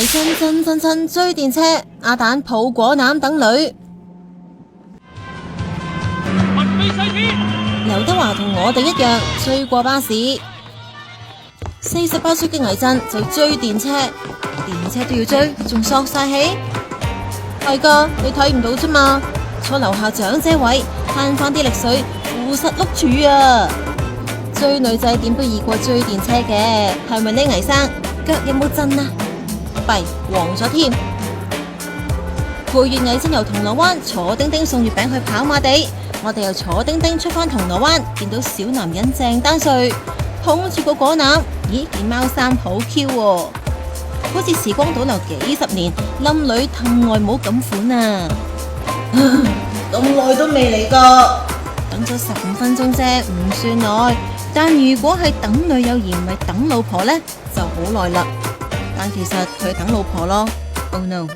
倪真追電車，阿蛋抱果籃等女。劉德華同我哋一樣追過巴士，48歲嘅倪震就追電車，電車都要追，仲索晒氣。係噶，你睇唔到啫嘛，坐樓下長者位，慳翻啲力水，扶實碌柱啊！追女仔點都易過追電車嘅，係咪呢？倪生腳有冇震啊？弊黃咗添。陪完倪震由銅鑼灣坐叮叮送月餅去跑馬地，我哋又坐叮叮出返銅鑼灣，見到小男人鄭丹瑞捧住個果籃，咦，件貓衫好 Q 喎，好似時光倒流幾十年，冧女氹外母咁款啊！咁耐都未嚟過，等咗15分鐘啫，唔算耐。但如果係等女友而唔係等老婆呢，就好耐啦。但其實佢係等老婆咯。Oh no！